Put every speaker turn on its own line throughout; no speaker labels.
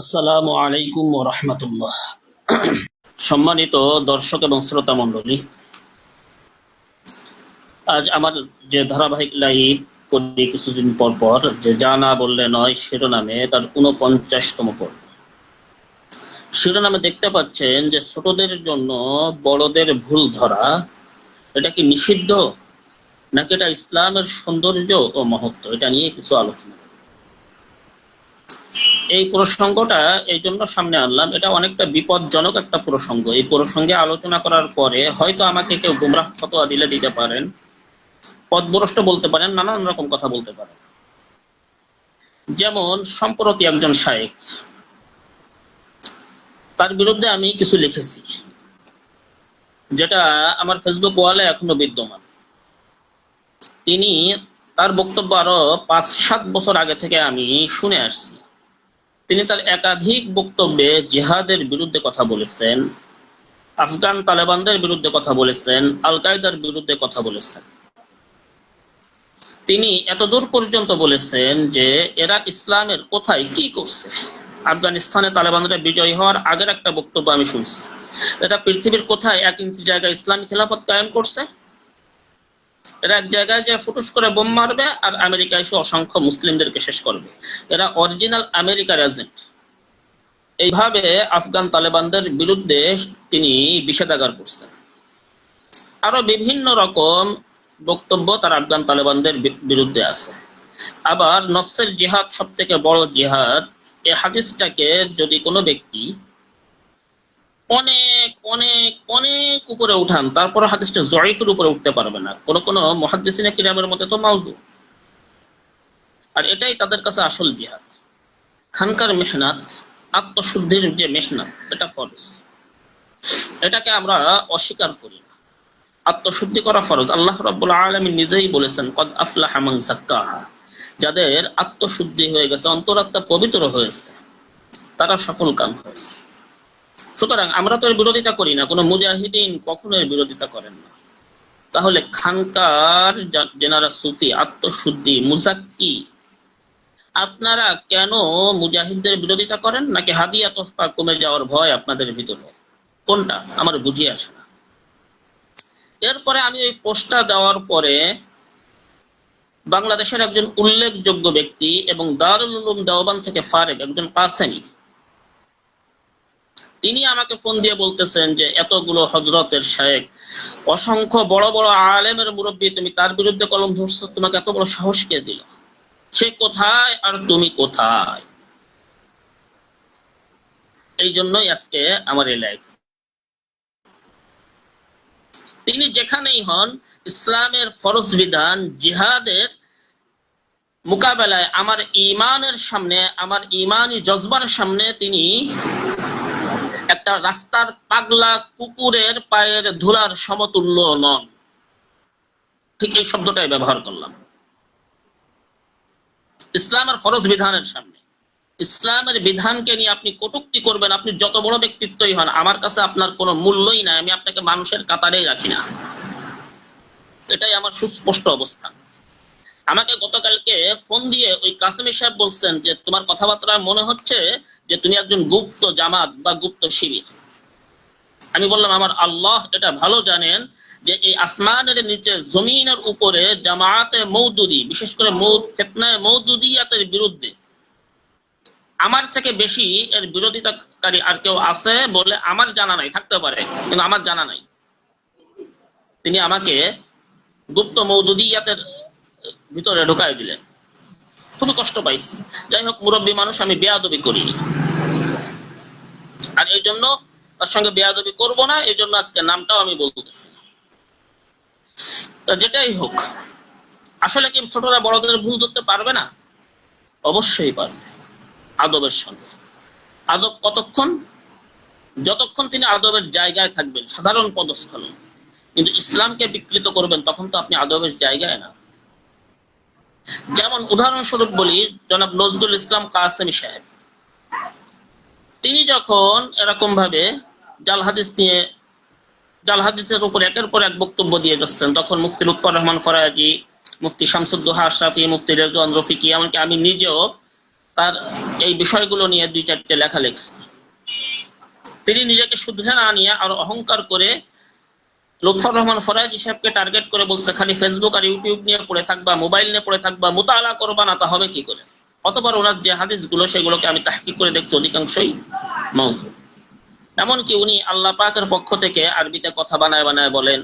আসসালামু আলাইকুম ওয়া রাহমাতুল্লাহ। সম্মানিত দর্শক এবং শ্রোতা মণ্ডলী, আজ আমার যে ধারাবাহিক লাইভ করি কিছুদিন পর পর, যে জানা বললে নয় শিরোনামে, তার ৪৯তম পর্ব। শিরোনামে দেখতে পাচ্ছেন যে ছোটদের জন্য বড়দের ভুল ধরা, এটা কি নিষিদ্ধ নাকি এটা ইসলামের সৌন্দর্য ও মহত্ব, এটা নিয়ে কিছু আলোচনা। এই প্রসঙ্গটা এই জন্য সামনে আনলাম, এটা অনেকটা বিপজ্জনক একটা প্রসঙ্গ। এই প্রসঙ্গে আলোচনা করার পরে হয়তো আমাকে কেউ গুমরাহ ফতোয়া দিতে পারেন, পথভ্রষ্ট বলতে পারেন, নানান রকম কথা বলতে পারেন। যেমন সম্প্রতি একজন শায়েখ, তার বিরুদ্ধে আমি কিছু লিখেছি, যেটা আমার ফেসবুক ওয়ালে এখনো বিদ্যমান। তিনি তার বক্তব্য আরো ৫-৭ বছর আগে থেকে আমি শুনে আসছি। তিনি তার একাধিক বক্তব্যে জিহাদের বিরুদ্ধে কথা বলেছেন, আফগান তালেবানদের বিরুদ্ধে কথা বলেছেন, আল কায়দার বিরুদ্ধে কথা বলেছেন। তিনি এতদূর পর্যন্ত বলেছেন যে এরা ইসলামের কোথায় কি করছে। আফগানিস্তানে তালেবানরা বিজয়ী হওয়ার আগের একটা বক্তব্য আমি শুনছি, এরা পৃথিবীর কোথায় ১ ইঞ্চি জায়গায় ইসলামী খেলাফত কায়েম করছে। এরা এক জায়গায় যে ফুটুস করে বোম মারবে আর আমেরিকা এসে অসংখ্য মুসলিমদেরকে শেষ করবে। এরা অরিজিনাল আমেরিকার এজেন্ট। এইভাবে আফগান তালেবানদের বিরুদ্ধে তিনি বিষেধাগার করছেন। আরো বিভিন্ন রকম বক্তব্য তার আফগান তালেবানদের বিরুদ্ধে আছে। আবার নফসের জিহাদ সব থেকে বড় জিহাদ, এই হাদিসটাকে যদি কোনো ব্যক্তি অনেক অনেক অনেক উপরে উঠান, তারপর হাদিসটা জয়ীফের উপরে উঠতে পারবে না। কোন কোন মুহাদ্দিসিনে কিরামের মতে তো মাউযু। আর এটাই তাদের কাছে আসল জিহাদ। খানকার মেহনত, আত্মশুদ্ধির যে মেহনত, এটা ফরজ, এটাকে আমরা অস্বীকার করি না। আত্মশুদ্ধি করা ফরজ। আল্লাহ রাব্বুল আলামিন নিজেই বলেছেন, কদ আফলাহা মান যাক্কাহা, যাদের আত্মশুদ্ধি হয়ে গেছে, অন্তরাত্মা পবিত্র হয়েছে, তারা সফল কাম হয়েছে। সুতরাং আমরা তো এর বিরোধিতা করি না, কোনো মুজাহিদিন কখনো এর বিরোধিতা করেন না। তাহলে খানকার যেনারা সুফি, আত্মশুদ্ধি, মুজাক্কি, আপনারা কেন মুজাহিদদের বিরোধিতা করেন? নাকি হাদিয়া তোহফা কমে যাওয়ার ভয় আপনাদের ভিতরে? কোনটা আমার বুঝিয়ে আসে না। এরপরে আমি ওই পোস্টটা দেওয়ার পরে বাংলাদেশের একজন উল্লেখযোগ্য ব্যক্তি এবং দারুল উলুম দেওবন্দ থেকে ফারেক একজন কাসেমি, তিনি আমাকে ফোন দিয়ে বলতেছেন যে এতগুলো হযরতের শায়েখ, অসংখ্য বড় বড় আলেমের মুরব্বী, তুমি তার বিরুদ্ধে কলম ধরছো, তোমাকে এত বড় সাহস কে দিল? সে কোথায় আর তুমি কোথায়? এই জন্যই আজকে আমার এই লাইভ। তিনি যেখানেই হন, ইসলামের ফরজ বিধান জিহাদের মোকাবেলায় আমার ঈমানের সামনে, আমার ঈমানি জজবার সামনে তিনি একটা রাস্তার পাগলা কুকুরের পায়ের ধুলার সমতুল্য নন। ঠিক এই শব্দটাই ব্যবহার করলাম। ইসলামের ফরজ বিধানের সামনে, ইসলামের বিধানকে নিয়ে আপনি কটূক্তি করবেন, আপনি যত বড় ব্যক্তিত্বই হন, আমার কাছে আপনার কোনো মূল্যই নাই। আমি আপনাকে মানুষের কাতারেই রাখি না। এটাই আমার সুস্পষ্ট অবস্থান। আমাকে গতকালকে ফোন দিয়ে ওই কাসেমি সাহেব বলছেন যে তোমার কথাবার্তা মনে হচ্ছে যে তুমি একজন গুপ্ত জামাত বা গুপ্ত শিবির। আমি বললাম, আমার আল্লাহ এটা ভালো জানেন যে এই আসমানের নিচে জমিনের উপরে জামাতে মওদুদি, বিশেষ করে ফিতনায়ে মওদুদিয়াতের বিরুদ্ধে আমার থেকে বেশি এর বিরোধিতাকারী আর কেউ আছে বলে আমার জানা নাই। থাকতে পারে, কিন্তু আমার জানা নাই। তিনি আমাকে গুপ্ত মওদুদিয়াতের ভিতরে ঢুকাই দিলেন। খুবই কষ্ট পাইছি। যাই হোক, মুরব্বী মানুষ, আমি বেয়াদবি করিনি, আর এই জন্য তার সঙ্গে বেয়াদবি করব না। এই জন্য আজকে নামটাও আমি বলতেছি। যেটাই হোক, আসলে কি ছোটরা বড়দের ভুল ধরতে পারবে না? অবশ্যই পারবে, আদবের সঙ্গে। আদব কতক্ষণ? যতক্ষণ তিনি আদবের জায়গায় থাকবেন, সাধারণ পদস্থলে। কিন্তু ইসলামকে বিকৃত করবেন, তখন তো আপনি আদবের জায়গায় না। যেমন উদাহরণস্বরূপ বলি, জনাব নজরুল ইসলাম কাসেমি সাহেব, তিনি যখন এরকম ভাবে জাল হাদিসের উপর একের পর এক বক্তব্য দিয়ে যাচ্ছেন, তখন মুফতি লুৎফর রহমান ফরাজি, মুফতি শামসুদ্দোহা আশরাফি, মুফতি রেজওয়ান রফিকি, এমনকি আমি নিজেও তার এই বিষয়গুলো নিয়ে 2-4টে লেখা লিখছে। তিনি নিজেকে শুধরে না নিয়ে আর অহংকার করে লুৎফর রহমান ফরাজি সাহেবকে টার্গেট করে বলছে, খালি ফেসবুক আর ইউটিউব নিয়ে পড়ে থাকবা, মোবাইল নিয়ে পড়ে থাকবা, মুতালা করবা না, তা হবে কি করে? অতবার ওনার যে হাদিসগুলো সেগুলোকে আমি তাহকিক করে দেখছি অধিকাংশই মাউযু। এমনকি উনি আল্লাহ পাকের পক্ষ থেকে আরবিতে কথা বানায় বানায় বলেন,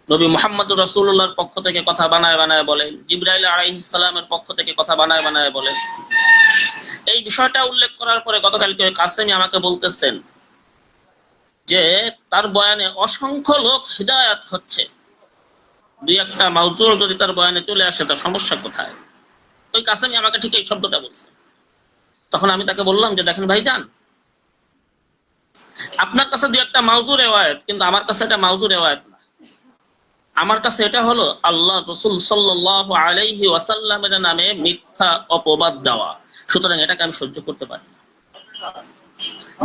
নবী মুহাম্মদুর রাসূলুল্লাহর পক্ষ থেকে কথা বানায় বানায় বলেন, জিবরাইল আলাইহিস সালামের পক্ষ থেকে কথা বানায় বানায় বলেন। এই বিষয়টা উল্লেখ করার পরে গতকালকে কাসেমি আমাকে বলতেছেন যে তার বয়ানে অসংখ্য লোক হিদায়াত হচ্ছে, 2-1টা মাউযু যদি তার বয়ানে চলে আসে তার সমস্যা কোথায়? ওই কাসেমি আমাকে ঠিক এই শব্দটা বলছে। তখন আমি তাকে বললাম যে দেখেন ভাইজান, আপনার কাছে 2-1টা মাউযু রিওয়ায়াত, কিন্তু আমার কাছে এটা মাউযু রিওয়ায়াত না। আমার কাছে এটা হলো আল্লাহ রাসূল সাল্লাল্লাহু আলাইহি ওয়াসাল্লামের নামে মিথ্যা অপবাদ দেওয়া। সুতরাং এটাকে আমি সহ্য করতে পারি না।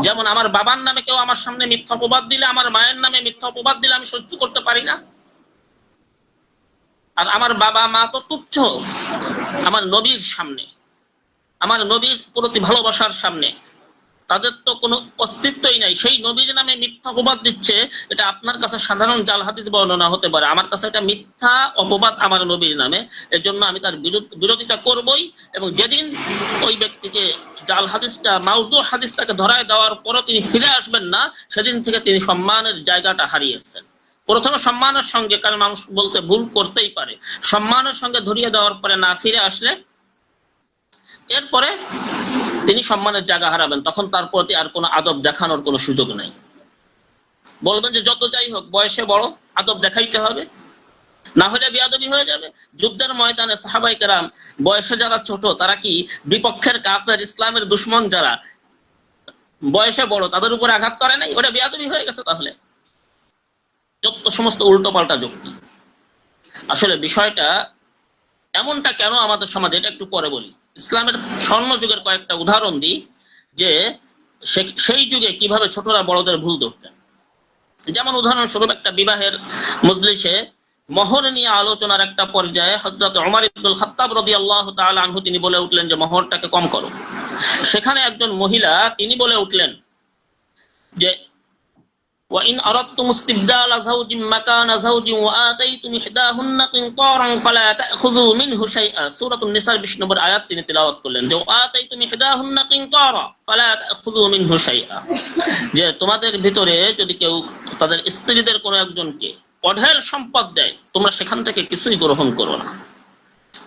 যেমন আমার বাবার নামে কেউ আমার সামনে মিথ্যা অপবাদ দিলে, আমার মায়ের নামে মিথ্যা অপবাদ দিলে আমি সহ্য করতে পারি না। আর আমার বাবা মা তো তুচ্ছ আমার নবীর সামনে, আমার নবীর প্রতি ভালোবাসার সামনে তাদের তো কোনো অস্তিত্বই নাই। সেই নবীর নামে মিথ্যা অপবাদ দিচ্ছে, এটা আপনার কাছে সাধারণ জাল হাদিস বর্ণনা হতে পারে, আমার কাছে এটা মিথ্যা অপবাদ আমার নবীর নামে। এর জন্য আমি তার বিরোধিতা করবই। এবং যেদিন ওই ব্যক্তিকে জাল হাদিসটা, মাউযু হাদিসটাকে ধরায় দেওয়ার পরও তিনি ফিরে আসবেন না, সেদিন থেকে তিনি সম্মানের জায়গাটা হারিয়েছেন। প্রথমে সম্মানের সঙ্গে, কারণ মানুষ বলতে ভুল করতেই পারে, সম্মানের সঙ্গে ধরিয়ে দেওয়ার পরে না ফিরে আসলে এরপরে তিনি সম্মানের জায়গা হারাবেন। তখন তার প্রতি আর কোনো আদব দেখানোর কোনো সুযোগ নাই। বলবেন যে যত যাই হোক বয়সে বড়, আদব দেখাইতে হবে, না হলে বেয়াদবি হয়ে যাবে। যুদ্ধের ময়দানে সাহাবায়ে কেরাম বয়সে যারা ছোট তারা কি বিপক্ষের কাফের, ইসলামের দুশমন যারা বয়সে বড় তাদের উপরে আঘাত করে নাই? ওটা বেয়াদবি হয়ে গেছে। তাহলে যত সমস্ত উল্টো পাল্টা যুক্তি। আসলে বিষয়টা এমনটা কেন আমাদের সমাজে, এটা একটু পরে বলি। ইসলামের স্বর্ণ যুগের কয়েকটা উদাহরণ দিই যে সেই যুগে কিভাবে ছোটরা বড়দের ভুল ধরতেন। যেমন উদাহরণস্বরূপ একটা বিবাহের মজলিসে মোহর নিয়ে আলোচনার একটা পর্যায়ে হযরত ওমর ইবনুল খাত্তাব রাদিয়াল্লাহু তাআলা আনহু তিনি বলে উঠলেন যে মোহরটাকে কম করো। সেখানে একজন মহিলা তিনি বলে উঠলেন যে وَإِنْ أَرَدْتُمُ اسْتِبْدَالَ زَوْجٍ مَكَانَ زَوْجٍ وَآتَيْتُمْ إِحْدَاهُنَّ قِنطَارًا فَلَا تَأْخُذُوا مِنْهُ شَيْئًا। সূরাতুন নিসার 20 নম্বর আয়াত তিনি তেলাওয়াত করলেন যে وَآتَيْتُمْ إِحْدَاهُنَّ قِنطَارًا فَلَا تَأْخُذُوا مِنْهُ شَيْئًا, যে তোমাদের ভিতরে যদি কেউ তাদের স্ত্রীদের কোনো একজনকে অঢেল সম্পদ দেয়, তোমরা সেখান থেকে কিছুই গ্রহণ করো না।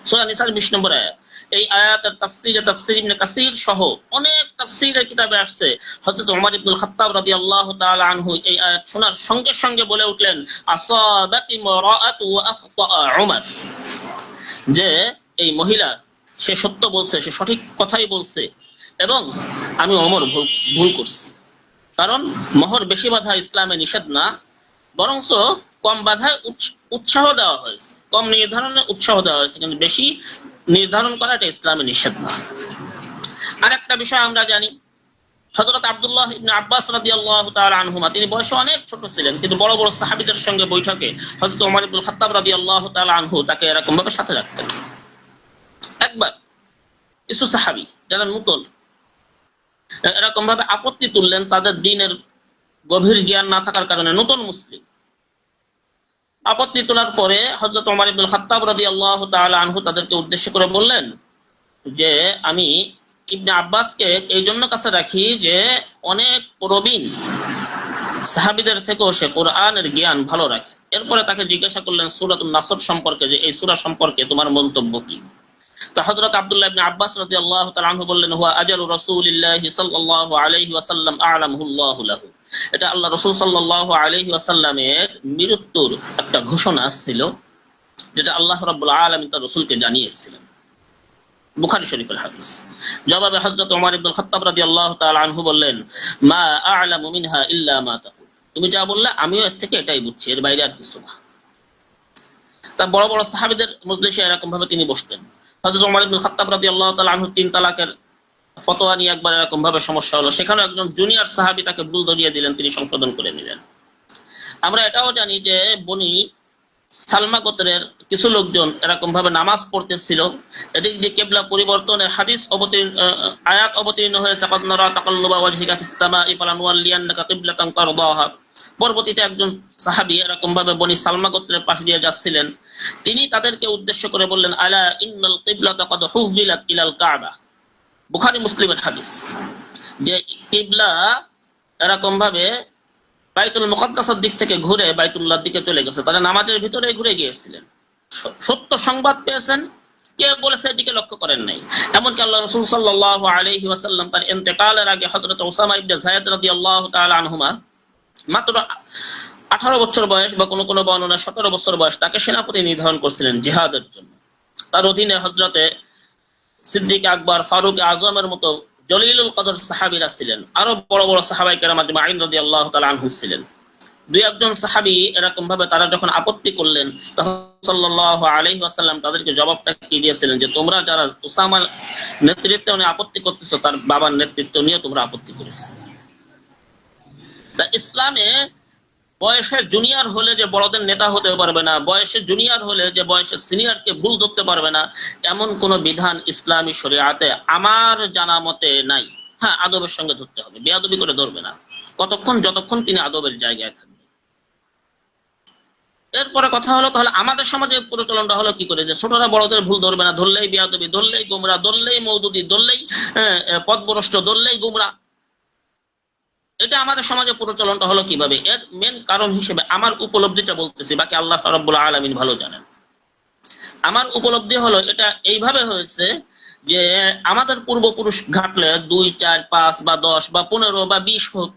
সূরা নিসার 20 নম্বর আয়াত। এই আয়াতের তাফসীরে তাফসীর ইবনে কাসীর সহ অনেক তাফসীরের কিতাবে আসছে হযরত ওমর ইবনুল খাত্তাব রাদিয়াল্লাহু তাআলা আনহু এই আয়াত শোনার সঙ্গে সঙ্গে বলে উঠলেন আসাবাতি মারাআতু ওয়া আখতা উমর, যে এই মহিলা সে সত্য বলছে, সে সঠিক কথাই বলছে এবং আমি ওমর ভুল করছি। কারণ মোহর বেশি বাঁধা ইসলামে নিষেধ না, বরঞ্চ কম বাধায় উৎসাহ দেওয়া হয়েছে, কম নির্ধারণে উৎসাহ দেওয়া হয়েছে, কিন্তু বেশি নির্ধারণ করা এটা ইসলামে নিষেধ না। আরেকটা বিষয় আমরা জানি, হযরত আব্দুল্লাহ ইবনে আব্বাস রাদিয়াল্লাহু তাআলা আনহুমা তিনি বয়সে অনেক ছোট ছিলেন, কিন্তু বড় বড় সাহাবীদের সঙ্গে বৈঠকে হযরত ওমর ইবনুল খাত্তাব রাদিয়াল্লাহু তাআলা আনহু তাকে এরকম ভাবে সাথে রাখতেন। একবার কিছু সাহাবী যারা নতুন এরকম ভাবে আপত্তি তুললেন, তাদের দ্বীনের গভীর জ্ঞান না থাকার কারণে, নতুন মুসলিম। আপত্তি তোলার পরে হযরত ওমর ইবনুল খাত্তাব রাদিয়াল্লাহু তাআলা আনহু তাদেরকে উদ্দেশ্য করে বললেন যে আমি ইবনে আব্বাসকে এই জন্য কাছে রাখি যে অনেক প্রবীণ সাহাবীদের থেকেও সে কোরআনের জ্ঞান ভালো রাখে। এরপরে তাকে জিজ্ঞাসা করলেন সূরাতুন নাসর সম্পর্কে, যে এই সূরা সম্পর্কে তোমার মন্তব্য কি? তো হযরত আব্দুল্লাহ ইবনে আব্বাস রাদিয়াল্লাহু তাআলা আনহু বললেন হুয়া আজালু রাসূলিল্লাহি সাল্লাল্লাহু আলাইহি ওয়াসাল্লাম আ'লামুহুল্লাহু লাহু, এটা আল্লাহ রাসূল সাল্লাল্লাহু আলাইহি ওয়াসাল্লামের মৃত্যুর একটা ঘোষণা ছিল, যেটা আল্লাহ রাব্বুল আলামিন তার রাসূলকে জানিয়েছিলেন। বুখারী শরীফের হাদিস। জবাবে হযরত ওমর ইবনুল খাত্তাব রাদিয়াল্লাহু তাআলা আনহু বললেন মা আ'লামু মিনহা ইল্লা মা তাকুল, তুমি যা বললে আমিও এর থেকে এটাই বুঝছি, এর বাইরে আর কিছু না। তার বড় বড় সাহাবীদের মজলিসে এরকম ভাবে তিনি বসতেন। হযরত ওমর ইবনুল খাত্তাব রাদিয়াল্লাহু তাআলা আনহু 3 তালাকের ফতোয়া নিয়ে একবার এরকম ভাবে সমস্যা হলো, সেখানে একজন জুনিয়র সাহাবী তাকে ভুল ধরিয়ে দিলেন, তিনি সংশোধন করে নিলেন। আমরা এটাও জানি যে বনি সালমা গোত্রের কিছু লোকজন এরকম ভাবে নামাজ পড়তেছিল, এদিক দিয়ে কিবলা পরিবর্তনের হাদিস আয়াত অবতীর্ণ হয়েছে, ক্বাদ নারা তাকাল্লুবা ওয়াজহিকা ফিস সামাই ফালানুওয়াল্লিয়ান্নাকা কিবলাতান তারদাহা। পরবর্তীতে একজন সাহাবী এরকম ভাবে বনি সালমা গোত্রের পাশ দিয়ে যাচ্ছিলেন, তিনি তাদেরকে উদ্দেশ্য করে বললেন, আলা ইন্নাল কিবলাতা ক্বাদ হুযিলাত ইলাল কাবা। বুখারী মুসলিমের হাদিস, যে কিবলা এরকম ভাবে বাইতুল মুকাদ্দাসের দিক থেকে ঘুরে বাইতুল্লাহর দিকে চলে গেছে। তারা নামাজের ভিতরে ঘুরে গিয়েছিলেন, সত্য সংবাদ পেয়েছেন, কে বলেছে এদিকে লক্ষ্য করেন নাই। এমনকি আল্লাহ রাসূল সাল্লাল্লাহু আলাইহি ওয়াসাল্লাম তার ইন্তেকালের আগে হযরত উসামা ইবনে যায়েদ রাদিয়াল্লাহু তাআলা আনহুমা মাত্র 18 বছর বয়স বা কোন কোন বর্ণনা 17 বছর বয়স, তাকে সেনাপতি নির্ধারণ করছিলেন জিহাদের জন্য। তার অধীনে হযরতে সিদ্দিক আকবর, ফারুক আজমের মতো জলিলুল কদর সাহাবীরা ছিলেন, আরো বড় বড় সাহাবায়ে কেরাম আজমাইন রাদিয়াল্লাহু তাআলা আনহুম ছিলেন। দুই একজন সাহাবী এরকম ভাবে তারা যখন আপত্তি করলেন, তখন সাল্লাল্লাহু আলাইহি ওয়াসাল্লাম তাদেরকে জবাবটা কি দিয়েছিলেন, যে তোমরা যারা উসামার নেতৃত্বে আপত্তি করতেছো, তার বাবার নেতৃত্ব নিয়ে তোমরা আপত্তি করেছো। তা ইসলামে বয়সে জুনিয়র হলে যে বড়দের নেতা হতে পারবে না, বয়সে জুনিয়র হলে যে বয়সের সিনিয়রকে ভুল ধরতে পারবে না, এমন কোন বিধান ইসলামী শরীয়তে আমার জানা মতে নাই। হ্যাঁ, আদবের সঙ্গে ধরতে হবে, বেয়াদবি করে ধরবে না কতক্ষণ, যতক্ষণ তিনি আদবের জায়গায় থাকবে। এরপরে কথা হলো, তাহলে আমাদের সমাজে প্রচলনটা হলো কি করে, যে ছোটরা বড়দের ভুল ধরবে না, ধরলেই বেয়াদবি, ধরলেই গোমরা, ধরলেই মওদুদি, ধরলেই পথভ্রষ্ট, ধরলেই গোমরা। এটা আমাদের সমাজে প্রচলনটা হলো কিভাবে? এর মেন কারণ হিসেবে আমার উপলব্ধিটা বলতেছি, বাকি আল্লাহ রাব্বুল আলামিন ভালো জানেন। আমার উপলব্ধি হলো এটা এইভাবে হয়েছে যে আমাদের পূর্বপুরুষ ঘাটলে 2, 4, 5 বা 10 বা 15 বা 20 হোক,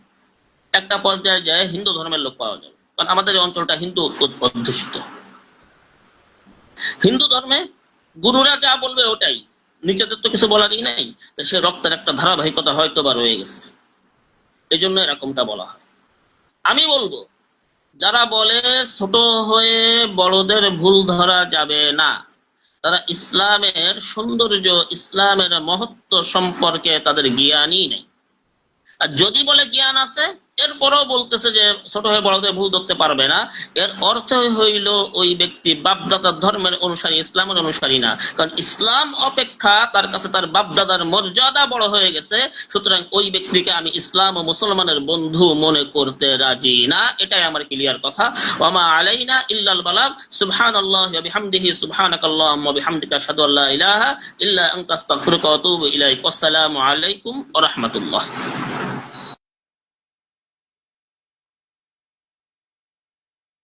একটা পর্যায়ে যায় হিন্দু ধর্মের লোক পাওয়া যাবে, কারণ আমাদের এই অঞ্চলটা হিন্দু অধ্যুষিত। হিন্দু ধর্মে গুরুরা যা বলবে ওটাই, নিচেদের তো কিছু বলারই নাই। তো সে রক্তের একটা ধারাবাহিকতা হয়তো বা রয়ে গেছে, এই জন্য এরকমটা বলা হয়। আমি বলবো, যারা বলে ছোট হয়ে বড়দের ভুল ধরা যাবে না, তারা ইসলামের সৌন্দর্য, ইসলামের মহত্ব সম্পর্কে তাদের জ্ঞানই নেই। আর যদি বলে জ্ঞান আছে, এরপরও বলতেছে যে ছোট হয়ে বড়দের ভুল ধরতে পারবে না, এর অর্থ হইল ওই ব্যক্তি বাপদাদার ধর্মের অনুসারী, ইসলামের অনুসারী না। কারণ ইসলাম অপেক্ষা তার কাছে তার বাপদাদার মর্যাদা বড় হয়ে গেছে, সুতরাং ওই ব্যক্তিকে আমি ইসলাম ও মুসলমানের বন্ধু মনে করতে রাজি না। এটাই আমার ক্লিয়ার কথা। ওয়ামা আলাইনা ইল্লাল বালাগ। সুবহানাল্লাহি ওয়া বিহামদিহি, সুবহানাকাল্লাহুম্মা ওয়া বিহামদিকা, আশহাদু আল্লা ইলাহা ইল্লা আনতা, আস্তাগফিরুকা ওয়া আতুবু ইলাইক। আসসালামু আলাইকুম ওয়া রাহমাতুল্লাহ।